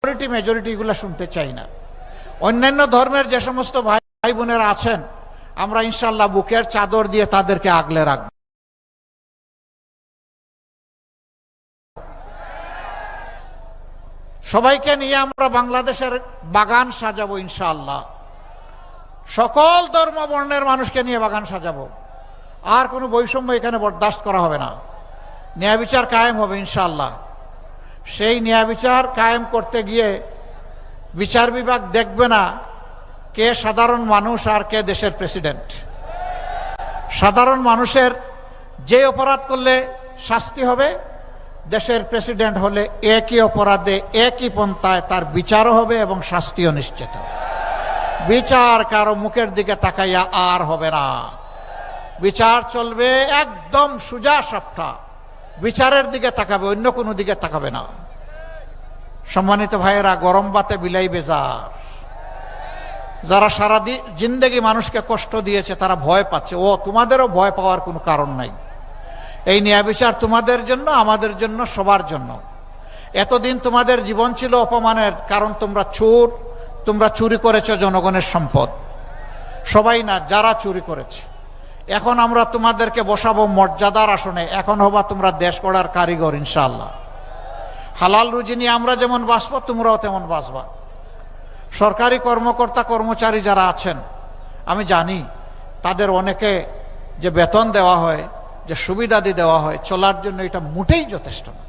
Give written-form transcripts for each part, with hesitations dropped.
Majority এগুলো শুনতে চাই না। অন্যান্য ধর্মের যে সমস্ত ভাই বোনেরা আছেন, আমরা ইনশাআল্লাহ বুকের চাদর দিয়ে তাদেরকে আগলে রাখব। সবাইকে নিয়ে আমরা বাংলাদেশের বাগান সাজাবো ইনশাআল্লাহ। সকল ধর্ম বর্ণের মানুষকে নিয়ে বাগান সাজাবো। আর কোনো বৈষম্য এখানে বরদাস্ত করা হবে না। ন্যায় বিচার কায়েম হবে ইনশাআল্লাহ। সেই ন্যায় বিচার কায়েম করতে গিয়ে বিচার বিভাগ দেখবে না কে সাধারণ মানুষ আর কে দেশের প্রেসিডেন্ট। সাধারণ মানুষের যে অপরাধ করলে শাস্তি হবে, দেশের প্রেসিডেন্ট হলে একই অপরাধে একই পন্থায় তার বিচারও হবে এবং শাস্তিও নিশ্চিত হবে। বিচার কারো মুখের দিকে তাকাইয়া আর হবে না। বিচার চলবে একদম সোজা সাপটা, বিচারের দিকে তাকাবে, অন্য কোনো দিকে তাকাবে না। সম্মানিত ভাইয়েরা, গরম বাতে বিলাই বেজার। যারা সারা জিন্দেগি মানুষকে কষ্ট দিয়েছে তারা ভয় পাচ্ছে। ও, তোমাদেরও ভয় পাওয়ার কোনো কারণ নাই। এই ন্যায় বিচার তোমাদের জন্য, আমাদের জন্য, সবার জন্য। এতদিন তোমাদের জীবন ছিল অপমানের, কারণ তোমরা চোর, তোমরা চুরি করেছো জনগণের সম্পদ। সবাই না, যারা চুরি করেছে। এখন আমরা তোমাদেরকে বসাবো মর্যাদার আসনে। এখন হবা তোমরা দেশ গড়ার কারিগর ইনশাআল্লাহ। হালাল রুজি নিয়ে আমরা যেমন বাঁচবো, তোমরাও তেমন বাঁচবা। সরকারি কর্মকর্তা কর্মচারী যারা আছেন, আমি জানি তাদের অনেকে যে বেতন দেওয়া হয়, যে সুবিধাদি দেওয়া হয়, চলার জন্য এটা মোটেই যথেষ্ট না।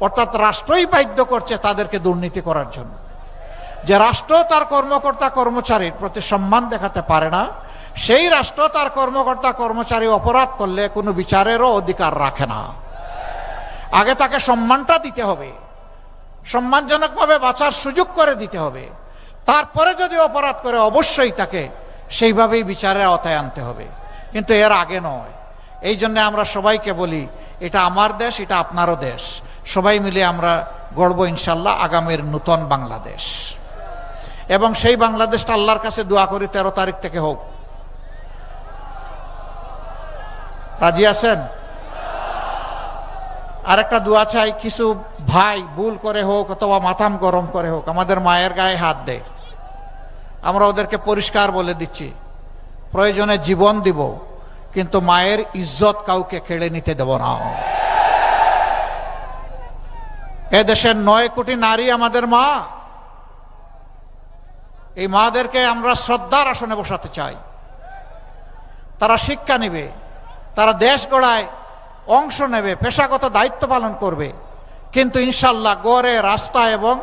অর্থাৎ রাষ্ট্রই বাধ্য করছে তাদেরকে দুর্নীতি করার জন্য। যে রাষ্ট্র তার কর্মকর্তা কর্মচারীর প্রতি সম্মান দেখাতে পারে না, সেই রাষ্ট্র তার কর্মকর্তা কর্মচারী অপরাধ করলে কোনো বিচারেরও অধিকার রাখে না। আগে তাকে সম্মানটা দিতে হবে, সম্মানজনকভাবে বাঁচার সুযোগ করে দিতে হবে। তারপরে যদি অপরাধ করে অবশ্যই তাকে সেইভাবেই বিচারের আওতায় আনতে হবে, কিন্তু এর আগে নয়। এই জন্য আমরা সবাইকে বলি, এটা আমার দেশ, এটা আপনারও দেশ। সবাই মিলে আমরা গড়ব ইনশাল্লাহ আগামীর নূতন বাংলাদেশ। এবং সেই বাংলাদেশটা আল্লাহর কাছে দোয়া করি 13 তারিখ থেকে হোক। রাজি আছেন? আরেকটা দোয়া চাই, কিছু ভাই ভুল করে হোক অথবা মাথাম গরম করে হোক আমাদের মায়ের গায়ে হাত দেয়। আমরা ওদেরকে পরিষ্কার বলে দিচ্ছি, প্রয়োজনে জীবন দিব, কিন্তু মায়ের ইজ্জত কাউকে কেড়ে নিতে দেব না। এদেশের 9 কোটি নারী আমাদের মা। এই মাদেরকে আমরা শ্রদ্ধার আসনে বসাতে চাই। তারা শিক্ষা নেবে, তারা দেশ গড়ায় অংশ নেবে, পেশাগত দায়িত্ব পালন করবে, কিন্তু ইনশাল্লাহ গড়ে, রাস্তায় এবং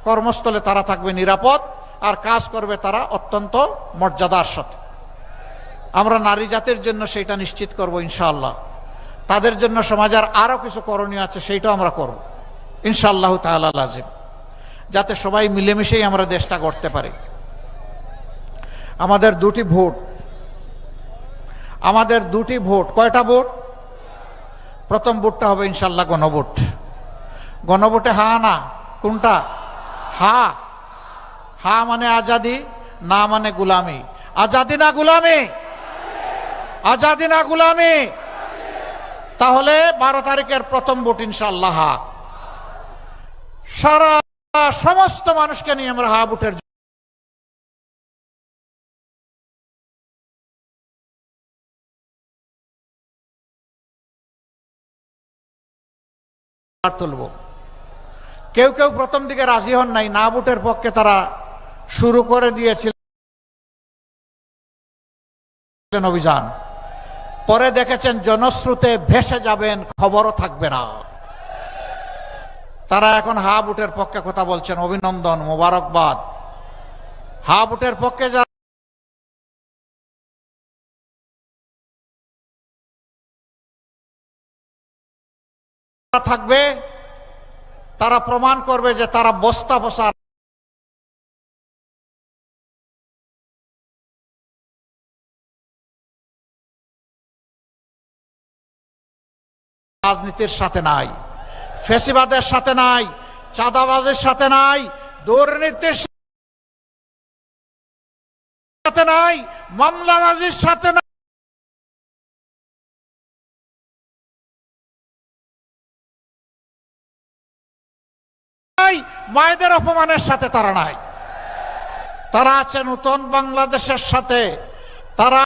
কর্মস্থলে তারা থাকবে নিরাপদ, আর কাজ করবে তারা অত্যন্ত মর্যাদার সাথে। আমরা নারী জাতির জন্য সেটা নিশ্চিত করব ইনশাআল্লাহ। তাদের জন্য সমাজের আরো কিছু করণীয় আছে, সেইটাও আমরা করব ইনশাআল্লাহ তাআলা লাজিম, যাতে সবাই মিলেমিশেই আমরা দেশটা গড়তে পারি। আমাদের 2টি ভোট, আমাদের 2টি ভোট। কয়টা ভোট? প্রথম ভোটটা হবে ইনশাআল্লাহ গণভোট। গণভোটে হা না কোনটা? হা। হা মানে আজাদি, না মানে গুলামি। আজাদি না গুলামি? আজাদি না গুলামি? তাহলে 12 তারিখের প্রথম ভোট ইনশাআল্লাহ হা। সারা সমস্ত মানুষকে নিয়ে আমরা হা ভোটের তুলব। কেউ কেউ প্রথম দিকে রাজি হন নাই, না ভোটের পক্ষে তারা শুরু করে দিয়েছিলেন অভিযান। পরে দেখেছেন জনস্রোতে ভেসে যাবেন, খবরও থাকবে না। তারা এখন হা ভোটের পক্ষে কথা বলছেন। অভিনন্দন, মোবারকবাদ। হা ভোটের পক্ষে যারা থাকবে তারা প্রমাণ করবে যে তারা বস্তা বসা রাজনীতির সাথে নাই, ফ্যাসিবাদের সাথে নাই, চাঁদাবাজের সাথে নাই, দুর্নীতির সাথে নাই, মামলাবাজির সাথে নাই। মায়েদের অপমানের সাথে তারা নাই, তারা আছে নতুন বাংলাদেশের সাথে, তারা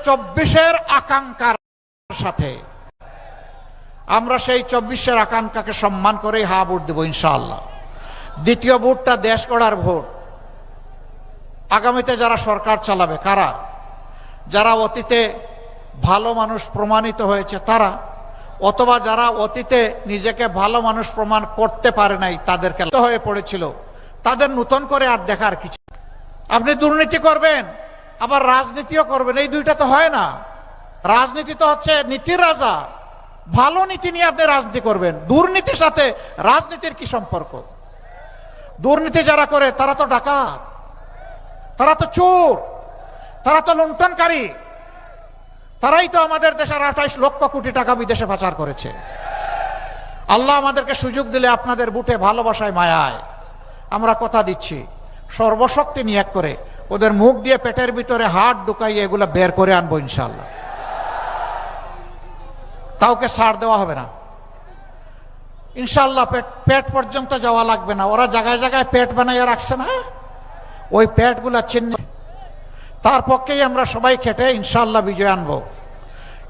24-এর আকাঙ্ক্ষার সাথে। আমরা সেই 24-এর আকাঙ্ক্ষাকে সম্মান করেই হা ভোট দেব ইনশাআল্লাহ। দ্বিতীয় ভোটটা দেশ গড়ার ভোট। আগামীতে যারা সরকার চালাবে কারা? যারা অতীতে ভালো মানুষ প্রমাণিত হয়েছে তারা, অথবা যারা অতীতে নিজেকে ভালো মানুষ প্রমাণ করতে পারে নাই, তাদেরকে হয়ে পড়েছিল, তাদের নতুন করে আর দেখার কিছু। আপনি দুর্নীতি করবেন আবার রাজনীতিও করবেন, এই দুইটা তো হয় না। রাজনীতি তো হচ্ছে নীতির রাজা। ভালো নীতি নিয়ে আপনি রাজনীতি করবেন, দুর্নীতির সাথে রাজনীতির কি সম্পর্ক? দুর্নীতি যারা করে তারা তো ডাকাত, তারা তো চোর, তারা তো লুণ্ঠনকারী, তারাই তো আমাদের দেশের 28 লক্ষ কোটি টাকা বিদেশে পাচার করেছে। আল্লাহ আমাদেরকে সুযোগ দিলে আপনাদের বুটে ভালোবাসায় মায়ায় আমরা কথা দিচ্ছি, সর্বশক্তি নিয়োগ করে ওদের মুখ দিয়ে পেটের ভিতরে হাত ঢুকাইয়ে এগুলা বের করে আনবো ইনশাআল্লাহ। কাউকে ছাড় দেওয়া হবে না ইনশাআল্লাহ। পেট পর্যন্ত যাওয়া লাগবে না। ওরা জায়গায় জায়গায় পেট বানাইয়া রাখছে না, ওই পেটগুলা চিহ্ন, তার পক্ষেই আমরা সবাই খেটে ইনশাআল্লাহ বিজয় আনবো।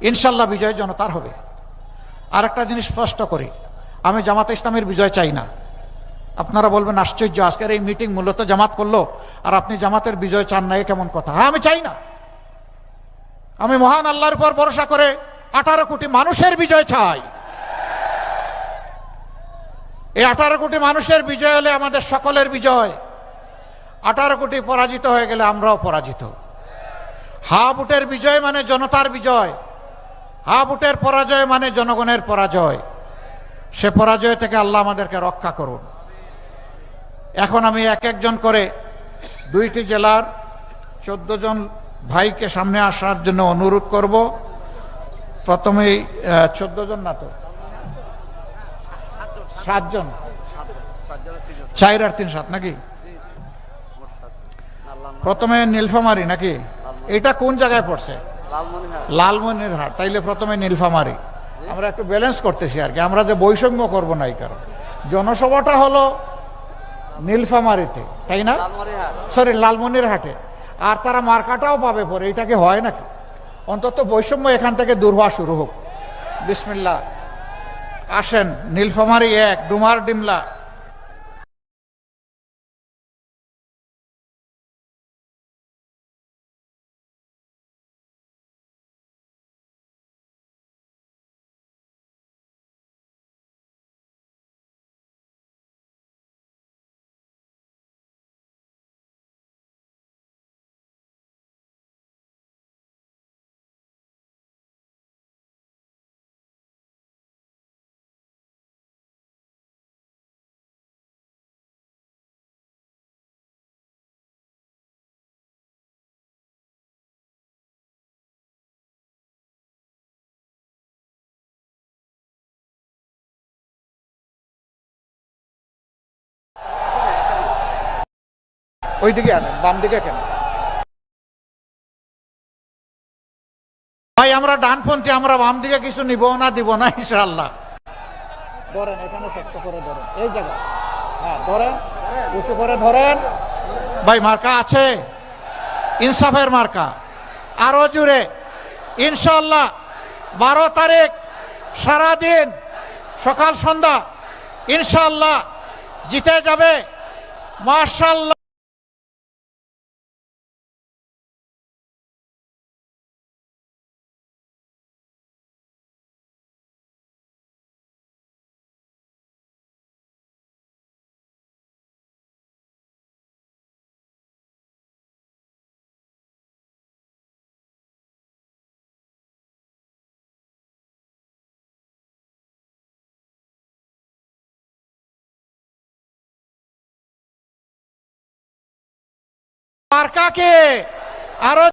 ইনশাআল্লাহ বিজয় জনতার হবে। আর একটা জিনিস স্পষ্ট করি, আমি জামাতে ইসলামের বিজয় চাই না। আপনারা বলবেন আশ্চর্য, আজকের এই মিটিং মূলত জামাত করলো আর আপনি জামাতের বিজয় চান না, এ কেমন কথা? হ্যাঁ, আমি চাই না। আমি মহান আল্লাহর উপর ভরসা করে 18 কোটি মানুষের বিজয় চাই। এই 18 কোটি মানুষের বিজয় হলে আমাদের সকলের বিজয়। 18 কোটি পরাজিত হয়ে গেলে আমরাও পরাজিত। হা ভোটের বিজয় মানে জনতার বিজয়, হা ভোটের পরাজয় মানে জনগণের পরাজয়। সে পরাজয় থেকে আল্লাহ আমাদেরকে রক্ষা করুন। এখন আমি এক একজন করে 2টি জেলার 14 জন ভাইকে সামনে আসার জন্য অনুরোধ করব। প্রথমেই 14 জন না তো 7 জন, 4 আর 3 7 নাকি? প্রথমে নীলফামারী নাকি? এটা কোন জায়গায় পড়ছে? লালমনিরহাট। তাইলে প্রথমে নীলফামারী। আমরা একটু ব্যালেন্স করতেছি আর কি, আমরা যে বৈষম্য করব না। এই কারণ জনসভাটা হলো নীলফামারীতে, তাই না? সরি, লালমনিরহাটে। আর তারা মার্কাটাও পাবে পরে, এটা কি হয় নাকি? অন্তত বৈষম্য এখান থেকে দূর হওয়া শুরু হোক। বিসমিল্লাহ। আসেন, নীলফামারী 1, ডুমার ডিমলা। ওইদিকে আনেন, বাম দিকে কেন ভাই? আমরা ডানপন্থী, আমরা বাম দিকে কিছু নিব না, দিব না ইনশাআল্লাহ। ধরেন, এখানে শক্ত করে ধরেন, এই জায়গা। হ্যাঁ, ধরেন, উঁচু করে ধরেন ভাই। মার্কা আছে, ইনসাফের মার্কা। আরো জুড়ে ইনশাআল্লাহ 12 তারিখ সারাদিন সকাল সন্ধ্যা ইনশাআল্লাহ জিতে যাবে মাশাআল্লাহ। মার্কাকে আরো